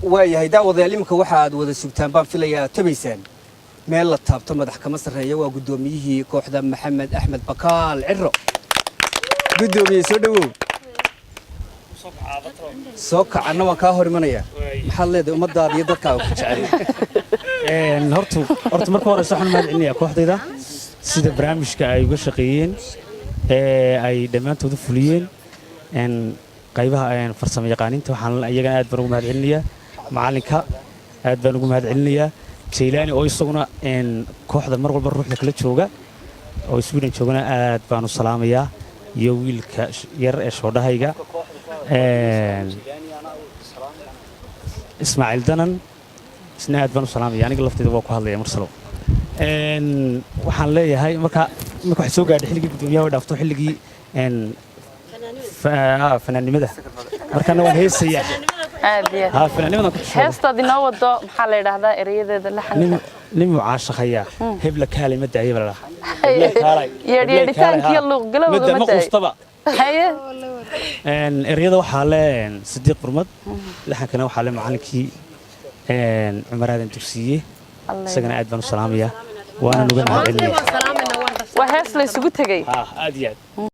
waayahay daawada ilimka waxaad wada sugtaan baan filayaa tabaysaan meel la taabto madax kama sareeyo waa gudoomiyihii kooxda Maxamed Axmed Bakaal Ciro gudoomiye soo dhawow soo kacana waan ka hor imanaya maxaad leedahay ummadaada iyo dadkaaga ku jecel horta marka hore waxaan mahadcelinayaa kooxdayda sida barnaamijka ay uga shaqeeyeen ay dhammaantood fuliyeen qaybaha farsamo yaqaaninta waxaan iyagana aad baan ugu mahadcelinayaa macalinka aad baan ugu mahadcelinayaa Jeylaani oo isaguna kooxda mar walba ruuxda kala jooga oo Sweden joogana aad baan u salaamayaa iyo wiilka yar ee shoodahayga Ismaaciil Danan isna aad baan u salaamayaa aniga laftayda waa ku hadlaya marsalo waxaan leeyahay marka wax soo gaadhay xilligii gudoomiyaha way dhaafto xilligii fanaanimada markana waan heesayaa fanaanimada heestaadi noo wado maxaa la yiraahdaa erayadeeda la xanta nin mucaashaqaya hebla kaalima daayay bala yeedhitaankiyo luuq galowda ma qustaba haye erayada waxaa le Sidiiq Burmad laxankana waxaa le macalinkii Umaraadan dugsiye isagana aad baan u salaamayaa waana nuga mahadcelinayaa waa hees la isugu tagay aad iyo aad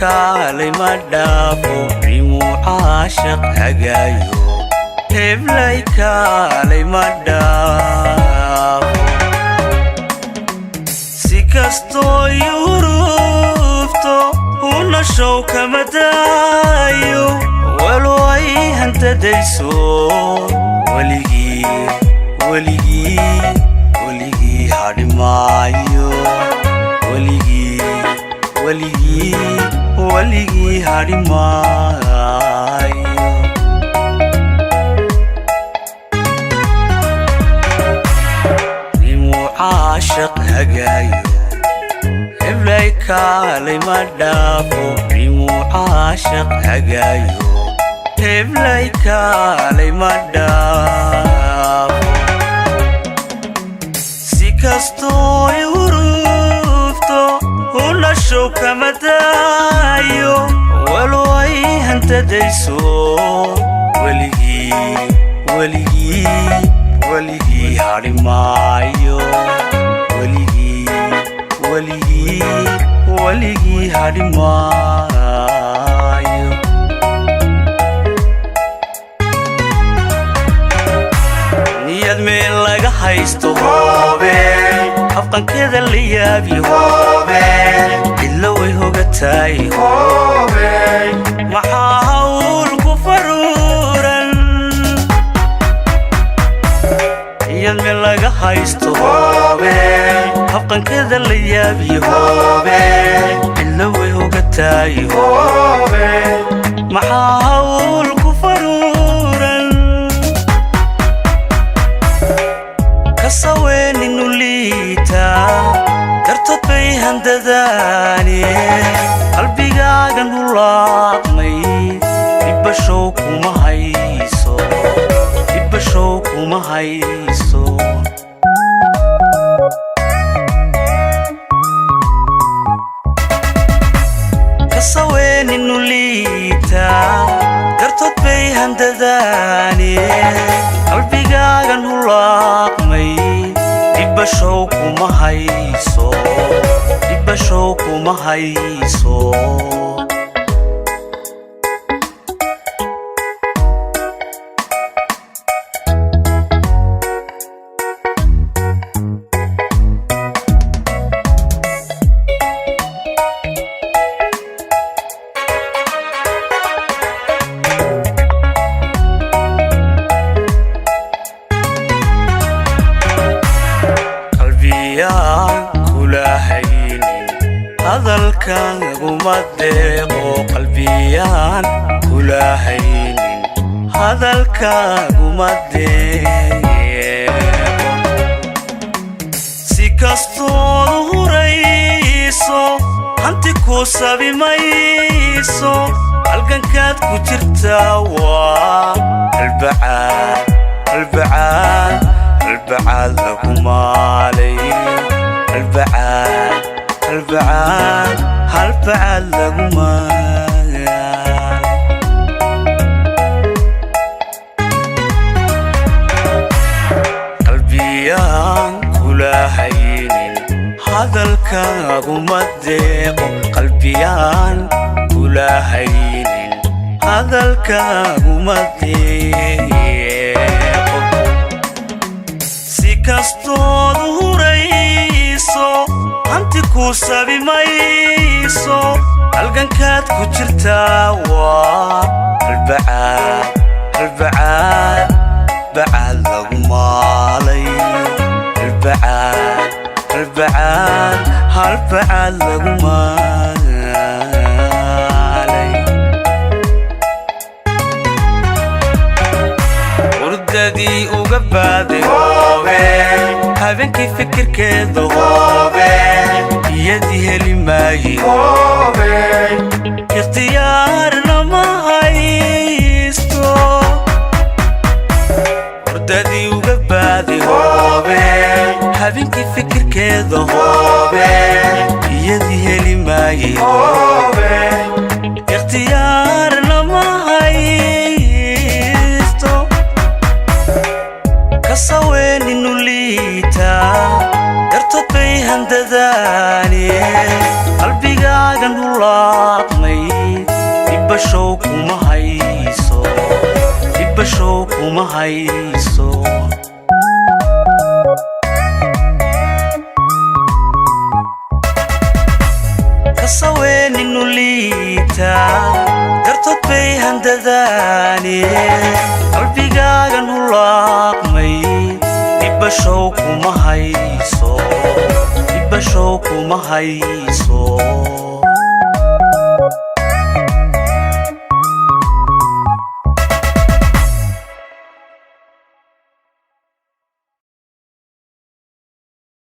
كالي مدافو ريمو عاشق هجايو هبلي كالي مدافو سيكستو يوروفتو هنا شوكة مدايو ولو اي هنت ديسو وليجي هاري مايو وليجي هاري مايو ريمو عاشق هجايو هبلي كالي مدافو ريمو عاشق هجايو هبلي كالي مدافو سيكستو يوروفتو هنا شوكة مدايو ولو اي هنت ديسو وليجي هاري مايو وليجي هاري مايو نياد من لغا هايستو هوبين أفقن كذا اللي يابي هوبين إلا ويهوغتاي هوبين محاول كفرورا نياد من لغا هايستو هوبين أفقن كذا اللي يابي هوبين إلا ويهوغتاي هوبين محاول كفرورا كسوين إنو ليتا درتوت بيهن دداني قلبي قاقن هلاقمي إبشوك وما هايسو كسوين إنو ليتا درتوت بيهن دداني قلبي قاقن هلاقمي إبشوك وما هايسو قلبيان كلا هين هذا الكاغو مدين kastood hurayso hanti ku sabi mayso halgankaad ku jirtaa waa البعاد lagu maalay البعاد lagu maalay qalbiyaan kula haynin hadalkaagu ma deeqo qalbiyaan kula haynin hadalkaagu ma deeqo si kastood hurayso hanti ku sabi mayso halgankaad ku jirtaa waa البعاد lagu maalay البعاد lagu maalay urdadii uga baaday hoobe habeenkii fikirkeeda hoobe iyadii heli maayi hoobe ikhtiyaarna ma haysto urdadii uga baaday hoobe habeenkii fikirkeeda hoobe iyadii heli maayi hoobe ikhtiyaarna ma haysto kasaweeninu liitaa dartood bay handadaani qalbigaagan hulaaqmay ibashow kuma hayso ibashow kuma hayso kasaweeninu liitaa dartood bay handadaani qalbigaagan hulaaqmay ibashow kuma hayso ibashow kuma hayso